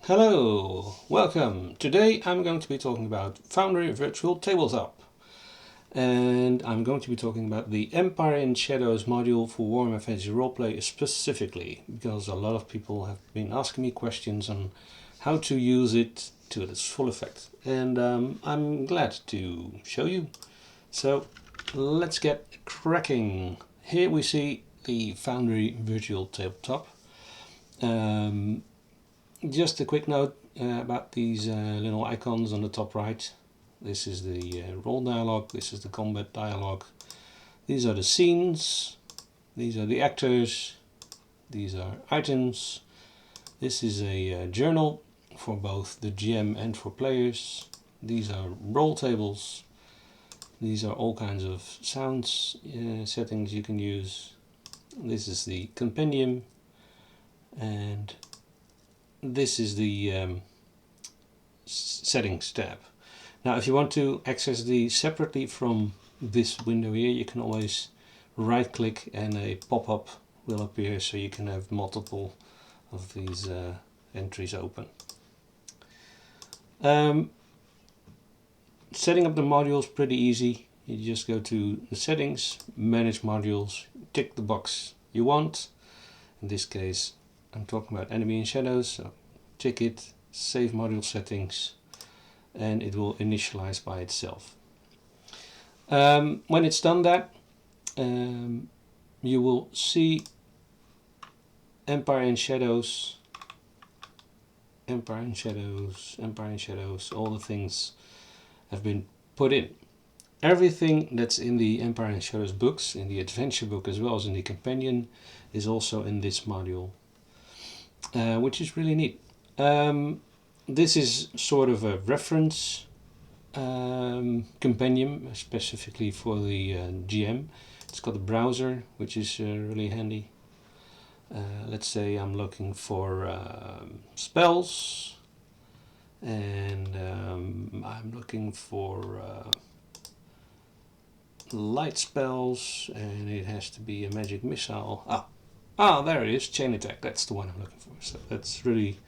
Hello, welcome. Today I'm going to be talking about Foundry Virtual Tabletop. And I'm going to be talking about the Empire in Shadows module for Warhammer Fantasy Roleplay specifically, because a lot of people have been asking me questions on how to use it to its full effect. And I'm glad to show you. So let's get cracking. Here we see the Foundry Virtual Tabletop. Just a quick note about these little icons on the top right. This is the role dialogue, this is the combat dialogue. These are the scenes, these are the actors, these are items. This is a journal for both the GM and for players. These are roll tables. These are all kinds of sounds settings you can use. This is the compendium, and this is the settings tab. Now if you want to access these separately from this window here, you can always right click and a pop-up will appear, so you can have multiple of these entries open. Setting up the module is pretty easy. You just go to the settings, manage modules, tick the box you want. In this case I'm talking about enemy in shadows, so tick it, save module settings, and it will initialize by itself. When it's done that, you will see Empire in Shadows, Empire in Shadows, Empire in Shadows, all the things have been put in. Everything that's in the Empire in Shadows books, in the adventure book as well as in the companion, is also in this module. Which is really neat. This is sort of a reference compendium, specifically for the GM. It's got a browser, which is really handy. Let's say I'm looking for spells, and I'm looking for light spells, and it has to be a magic missile. There it is, chain attack, that's the one I'm looking for, so that's really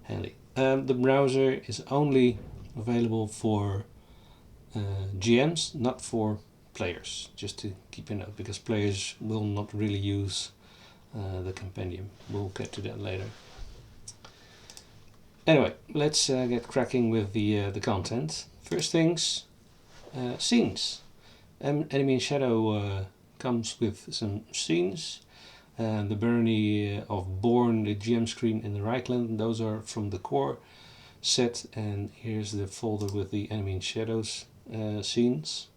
handy. The browser is only available for GMs, not for players, just to keep a note, because players will not really use the compendium. We'll get to that later. Anyway, let's get cracking with the content. First things, scenes. Enemy in Shadow comes with some scenes. The Barony of Born, the GM screen, and the Reikland, those are from the core set, and here's the folder with the Enemy in Shadows scenes.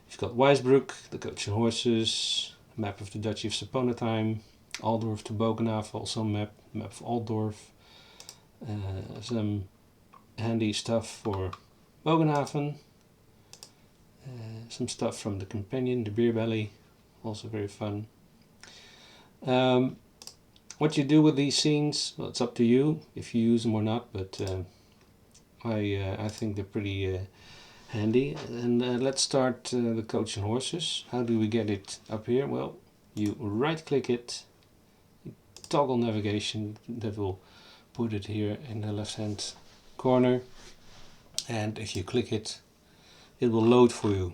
You've got Wijsbroek, the Coach and Horses, map of the Duchy of Saponatheim, Aldorf to Bogenhaven, also map of Altdorf, some handy stuff for Bogenhaven, some stuff from the companion, the Beer Belly, also very fun. What you do with these scenes, well, it's up to you if you use them or not, but I think they're pretty handy. And let's start the Coach and Horses. How do we get it up here? Well, you right click it, toggle navigation, that will put it here in the left hand corner, and if you click it, it will load for you.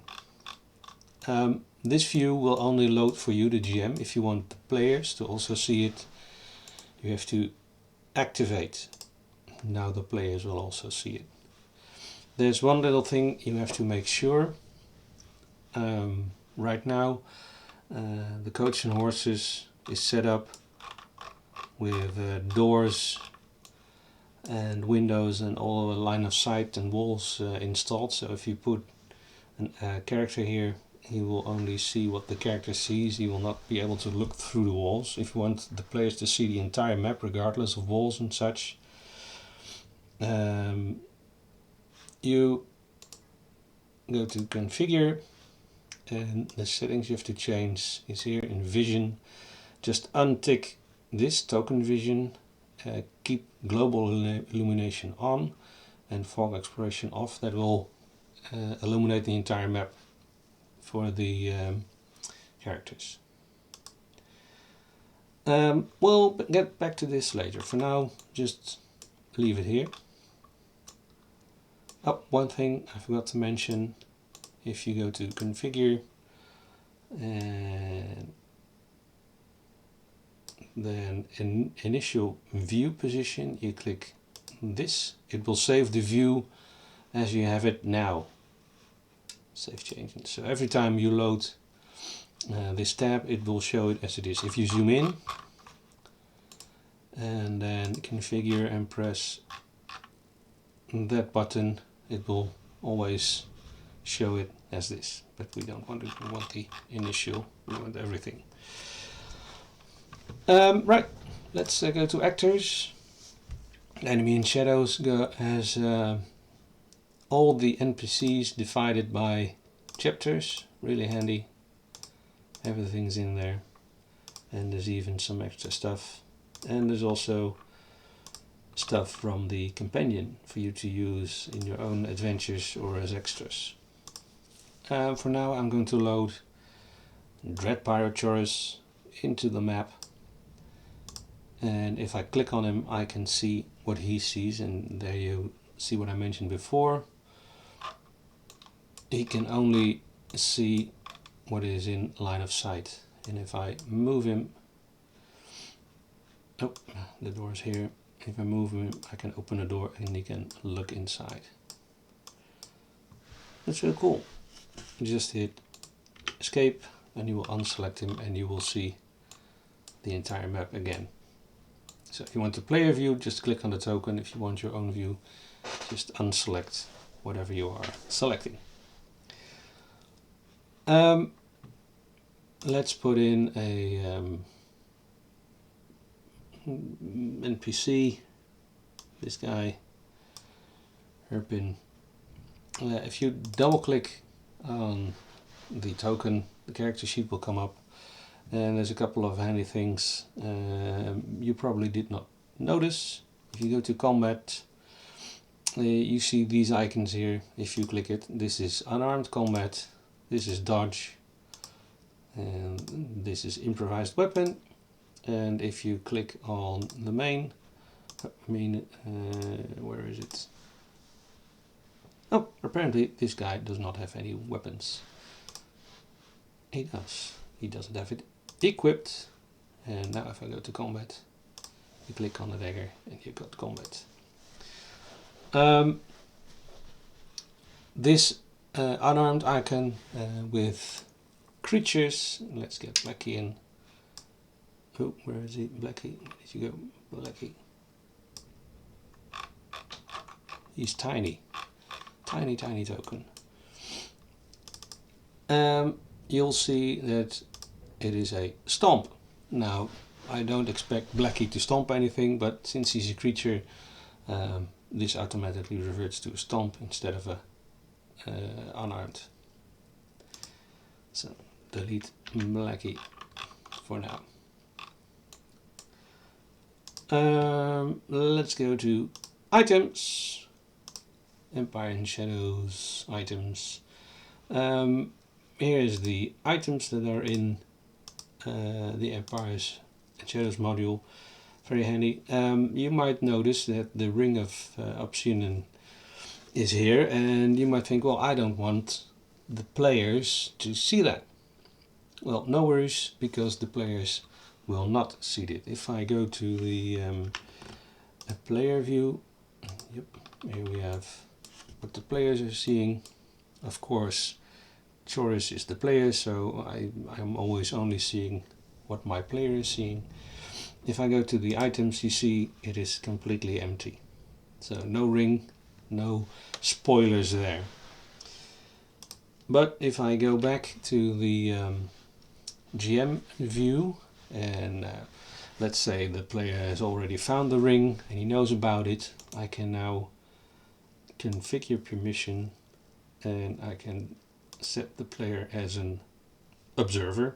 This view will only load for you, the GM. If you want the players to also see it, you have to activate. Now the players will also see it. There's one little thing you have to make sure. Right now, the Coach and Horses is set up with doors and windows and all the line of sight and walls installed. So if you put a character here, he will only see what the character sees. He will not be able to look through the walls. If you want the players to see the entire map regardless of walls and such, you go to configure, and the settings you have to change is here in vision. Just untick this token vision, keep global illumination on and fog exploration off. That will illuminate the entire map for the characters. We'll get back to this later. For now, just leave it here. Oh, one thing I forgot to mention, if you go to configure and then in initial view position, you click this, it will save the view as you have it now. Save changes. So every time you load this tab, it will show it as it is. If you zoom in and then configure and press that button, it will always show it as this. But we don't want it. We want the initial. We want everything. Right. Let's go to actors. Enemy in Shadows has all the NPCs divided by chapters. Really handy. Everything's in there, and there's even some extra stuff. And there's also stuff from the companion for you to use in your own adventures or as extras. For now, I'm going to load Dread Pyrochorus into the map. And if I click on him, I can see what he sees, and there you see what I mentioned before. He can only see what is in line of sight, and if I move him, oh, the door is here. If I move him, I can open a door and he can look inside. That's really cool. You just hit escape and you will unselect him and you will see the entire map again. So if you want the player view, just click on the token. If you want your own view, just unselect whatever you are selecting. Let's put in a NPC, this guy, Herpin. If you double click on the token, the character sheet will come up. And there's a couple of handy things you probably did not notice. If you go to combat, you see these icons here. If you click it, this is unarmed combat, this is dodge, and this is improvised weapon. And if you click on the main, where is it? Oh, apparently this guy does not have any weapons. He does. He doesn't have it equipped. And now if I go to combat, you click on the dagger and you got combat. This unarmed icon with creatures. Let's get Blackie in. Oh, where is he? Blackie, where did you go? Blackie. He's tiny. Tiny token. You'll see that it is a stomp. Now, I don't expect Blackie to stomp anything, but since he's a creature, this automatically reverts to a stomp instead of a unarmed. So, delete Blackie for now. Let's go to items. Empire in Shadows items. Here is the items that are in the Empires and Shadows module. Very handy. You might notice that the Ring of Obsidian is here, and you might think, well, I don't want the players to see that. Well, no worries, because the players will not see it. If I go to the player view, yep, here we have what the players are seeing. Of course, Chorus is the player, so I'm always only seeing what my player is seeing. If I go to the items, you see it is completely empty. So no ring, no spoilers there. But if I go back to the GM view, and let's say the player has already found the ring and he knows about it, I can now configure permission and I can set the player as an observer.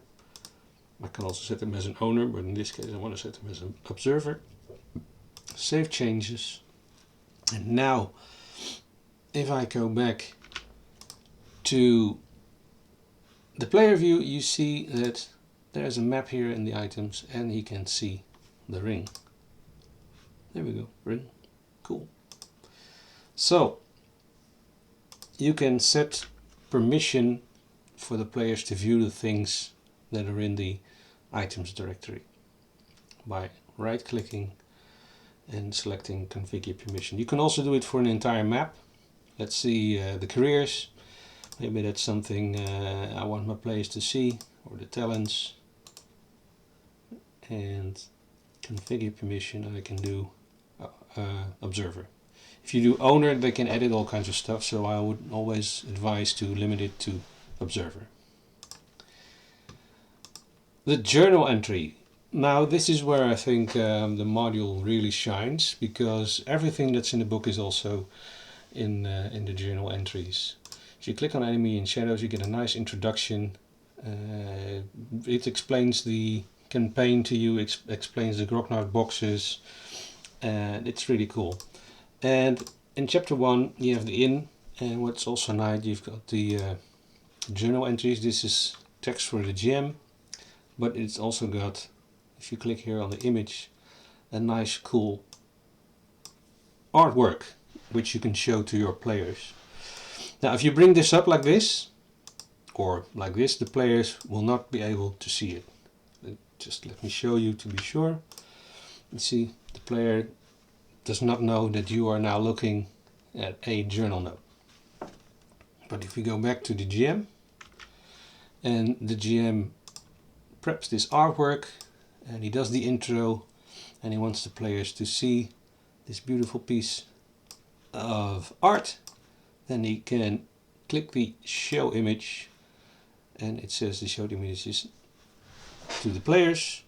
I can also set him as an owner, but in this case I want to set him as an observer. Save changes. And now if I go back to the player view, you see that there's a map here in the items and he can see the ring. There we go, ring. Cool. So you can set permission for the players to view the things that are in the items directory by right clicking and selecting configure permission. You can also do it for an entire map. Let's see the careers. Maybe that's something I want my players to see, or the talents. And configure permission, I can do observer. If you do owner, they can edit all kinds of stuff, so I would always advise to limit it to observer. The journal entry. Now this is where I think the module really shines, because everything that's in the book is also in the journal entries. If you click on enemy and shadows, you get a nice introduction. It explains the campaign to you, explains the Grognard boxes, and it's really cool. And in chapter 1 you have the inn, and what's also nice, you've got the journal entries. This is text for the GM, but it's also got, if you click here on the image, a nice cool artwork which you can show to your players. Now if you bring this up like this or like this, the players will not be able to see it. Just let me show you to be sure. You see, the player does not know that you are now looking at a journal note. But if we go back to the GM, and the GM preps this artwork, and he does the intro, and he wants the players to see this beautiful piece of art, then he can click the show image, and it says the show images to the players.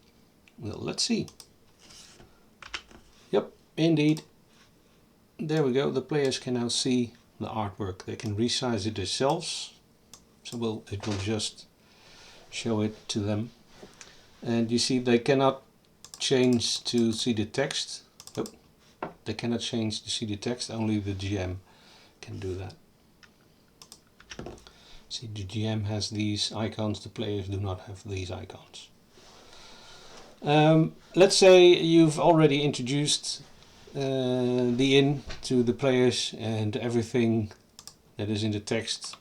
Well, let's see. Yep, indeed. There we go. The players can now see the artwork. They can resize it themselves. So it will just show it to them. And you see they cannot change to see the text. Oh, they cannot change to see the text. Only the GM can do that. See, the GM has these icons. The players do not have these icons. Let's say you've already introduced the inn to the players, and everything that is in the text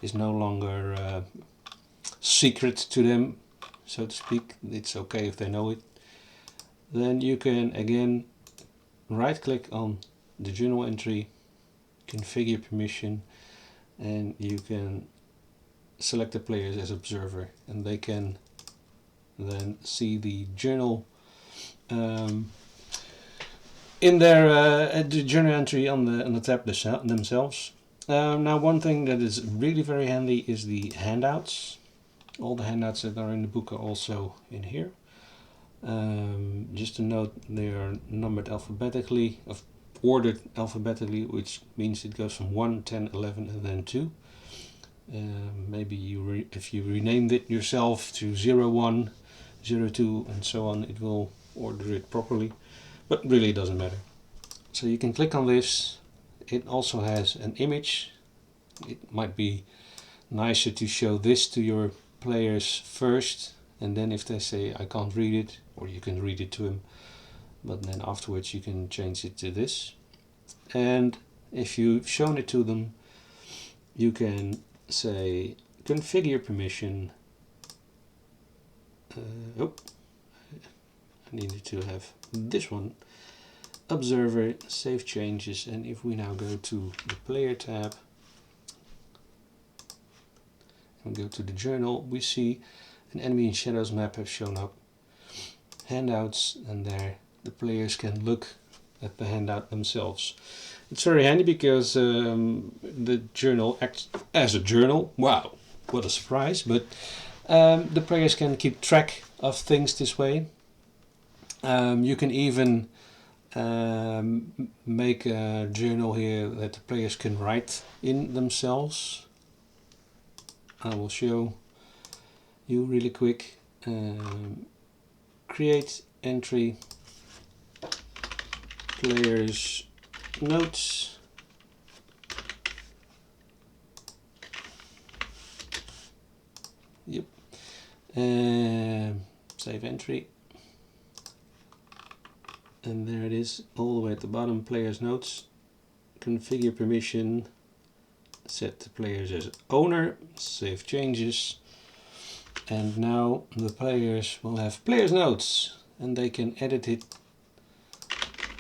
is no longer secret to them, so to speak. It's okay if they know it. Then you can again right click on the journal entry, configure permission, and you can select the players as observer, and they can then see the journal in their the journal entry on the tab themselves. Now one thing that is really very handy is the handouts. All the handouts that are in the book are also in here. Just to note, they are numbered alphabetically, ordered alphabetically, which means it goes from 1, 10, 11 and then 2. Maybe if you renamed it yourself to 01, 02 and so on, it will order it properly, but really it doesn't matter. So you can click on this. It also has an image. It might be nicer to show this to your players first, and then if they say I can't read it, or you can read it to them, but then afterwards you can change it to this. And if you've shown it to them, you can say configure permission. I needed to have this one, observer, save changes, and if we now go to the player tab and go to the journal, we see an enemy in shadows map has shown up, handouts, and there the players can look at the handout themselves. It's very handy because the journal acts as a journal. Wow, what a surprise! But the players can keep track of things this way. You can even make a journal here that the players can write in themselves. I will show you really quick. Create entry, players notes, yep, save entry, and there it is, all the way at the bottom, players notes, configure permission, set the players as owner, save changes, and now the players will have players notes and they can edit it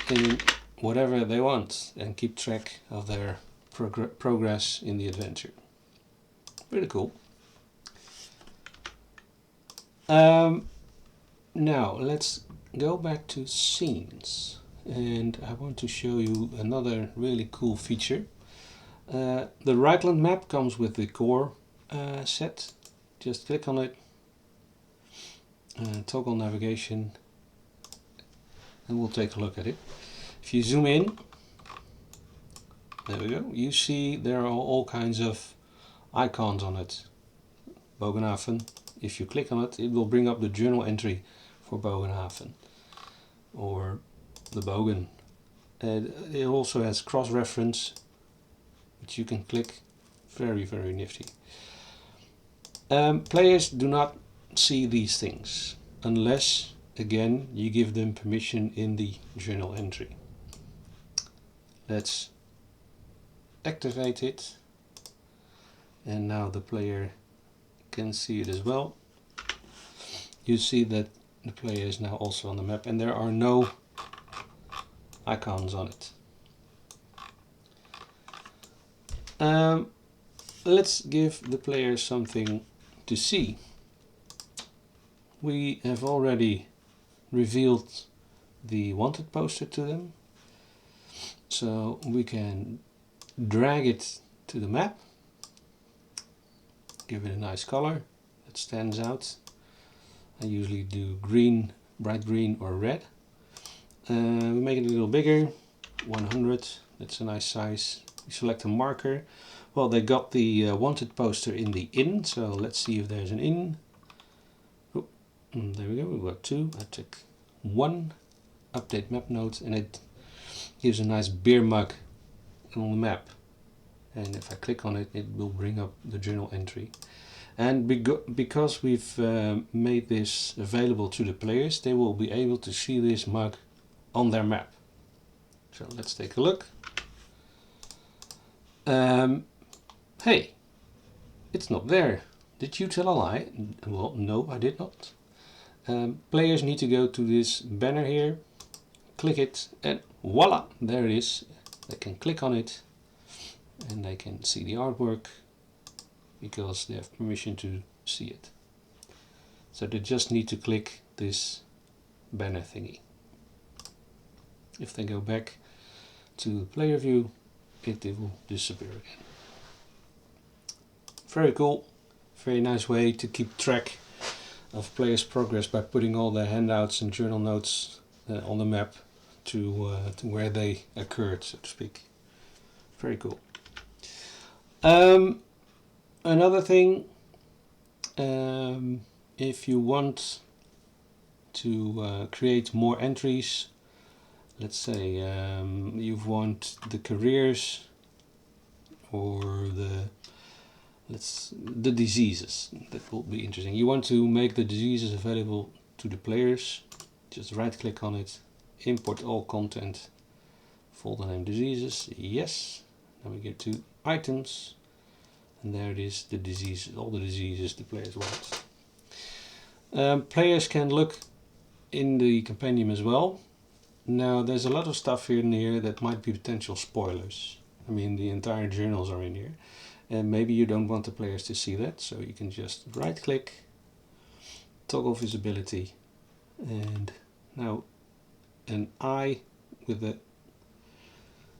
in whatever they want and keep track of their progress in the adventure. Pretty cool. Now let's go back to scenes, and I want to show you another really cool feature. The Reikland map comes with the core set. Just click on it, toggle navigation, and we'll take a look at it. If you zoom in, there we go, you see there are all kinds of icons on it. Bogenhaven, if you click on it, it will bring up the journal entry for Bogenhaven or the Bogen. It also has cross-reference, which you can click. Very, very nifty. Players do not see these things unless, again, you give them permission in the journal entry. Let's activate it, and now the player can see it as well. You see that the player is now also on the map, and there are no icons on it. Let's give the player something to see. We have already revealed the wanted poster to them, so we can drag it to the map, give it a nice color that stands out. I usually do green, bright green or red. We make it a little bigger, 100, that's a nice size. We select a marker. Well, they got the wanted poster in the in, so let's see if there's an in. Oh, there we go, we've got 2. I check 1, update map note, and it gives a nice beer mug on the map. And if I click on it, it will bring up the journal entry. And because we've made this available to the players, they will be able to see this mug on their map. So let's take a look. Hey, it's not there. Did you tell a lie? Well, no, I did not. Players need to go to this banner here, click it, and voila, there it is. They can click on it and they can see the artwork because they have permission to see it. So they just need to click this banner thingy. If they go back to the player view, it will disappear again. Very cool, very nice way to keep track of players' progress by putting all their handouts and journal notes on the map to where they occurred, so to speak. Very cool. Another thing, if you want to create more entries, let's say you want the careers or the diseases, that will be interesting. You want to make the diseases available to the players, just right click on it, import all content, folder name diseases, yes. Then we get to items, and there it is, the diseases, all the diseases the players want. Players can look in the compendium as well. Now there's a lot of stuff in here that might be potential spoilers. I mean, the entire journals are in here, and maybe you don't want the players to see that, so you can just right click, toggle visibility, and now an eye with a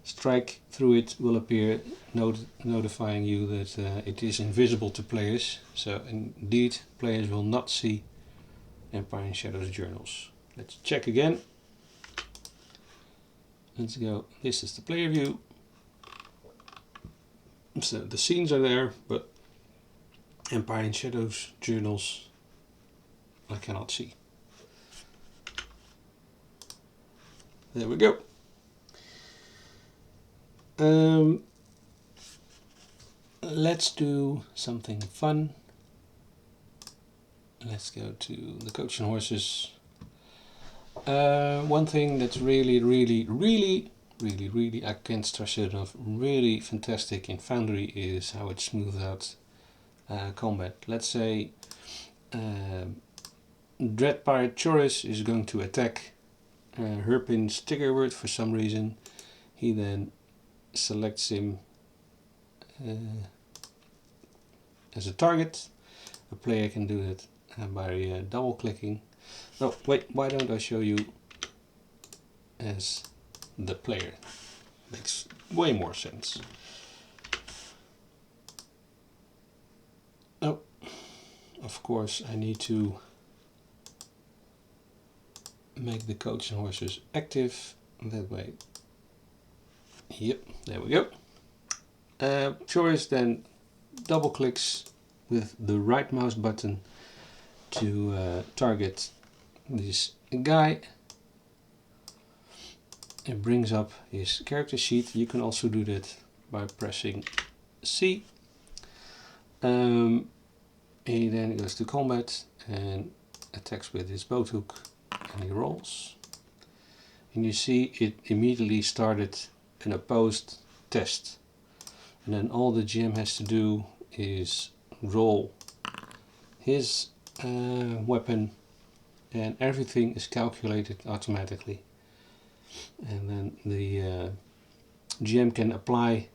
strike through it will appear, notifying you that it is invisible to players. So indeed, players will not see Empire and Shadows journals. Let's check again. Let's go, this is the player view. So the scenes are there, but Empire and Shadows journals I cannot see. There we go. Let's do something fun. Let's go to the Coach and Horses. One thing that's really I can't stress it enough, really fantastic in Foundry is how it smooths out combat. Let's say Dread Pirate Choris is going to attack Herpin's trigger word for some reason. He then selects him as a target. A player can do that by double clicking. No, wait, why don't I show you as the player? Makes way more sense. Oh, of course I need to make the coach and horses active that way. Yep, there we go. Choice then double clicks with the right mouse button to target this guy. It brings up his character sheet. You can also do that by pressing C. He then goes to combat and attacks with his boat hook, and he rolls. And you see it immediately started an opposed test. And then all the GM has to do is roll his weapon, and everything is calculated automatically. And then the GM can apply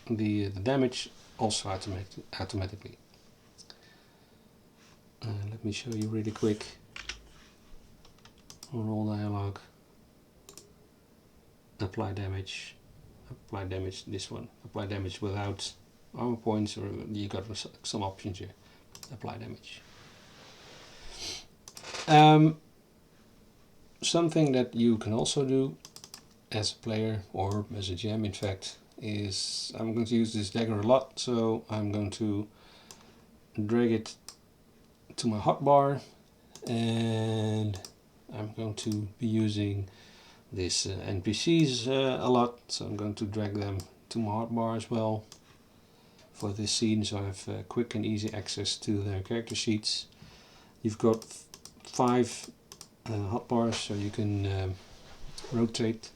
the damage also automatically. Let me show you really quick. Roll dialogue, apply damage, this one, apply damage without armor points, or you got some options here. Apply damage. Something that you can also do as a player, or as a GM in fact, is I'm going to use this dagger a lot, so I'm going to drag it to my hotbar, and I'm going to be using this NPCs a lot, so I'm going to drag them to my hotbar as well for this scene, so I have quick and easy access to their character sheets. You've got 5 hotbars, so you can rotate.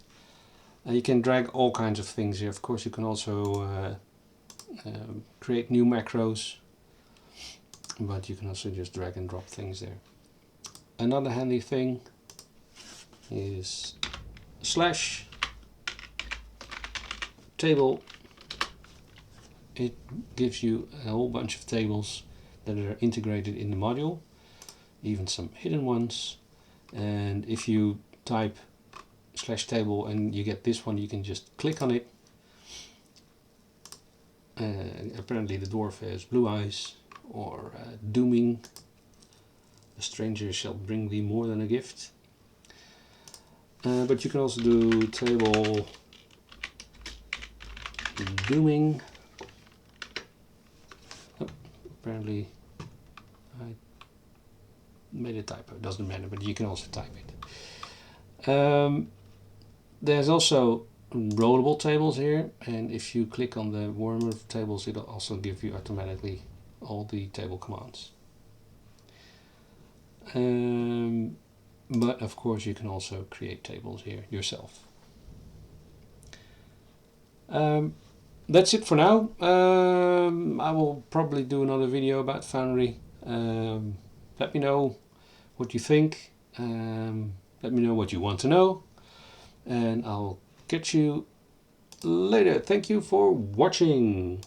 You can drag all kinds of things here. Of course, you can also create new macros, but you can also just drag and drop things there. Another handy thing is slash table. It gives you a whole bunch of tables that are integrated in the module, even some hidden ones. And if you type slash table and you get this one, you can just click on it. Apparently the dwarf has blue eyes, or dooming, a stranger shall bring thee more than a gift. But you can also do table dooming. Oh, apparently I made a typo, it doesn't matter, but you can also type it. There's also rollable tables here, and if you click on the warmer tables, it'll also give you automatically all the table commands. But of course you can also create tables here yourself. That's it for now. I will probably do another video about Foundry. Let me know what you think. Let me know what you want to know, and I'll catch you later. Thank you for watching.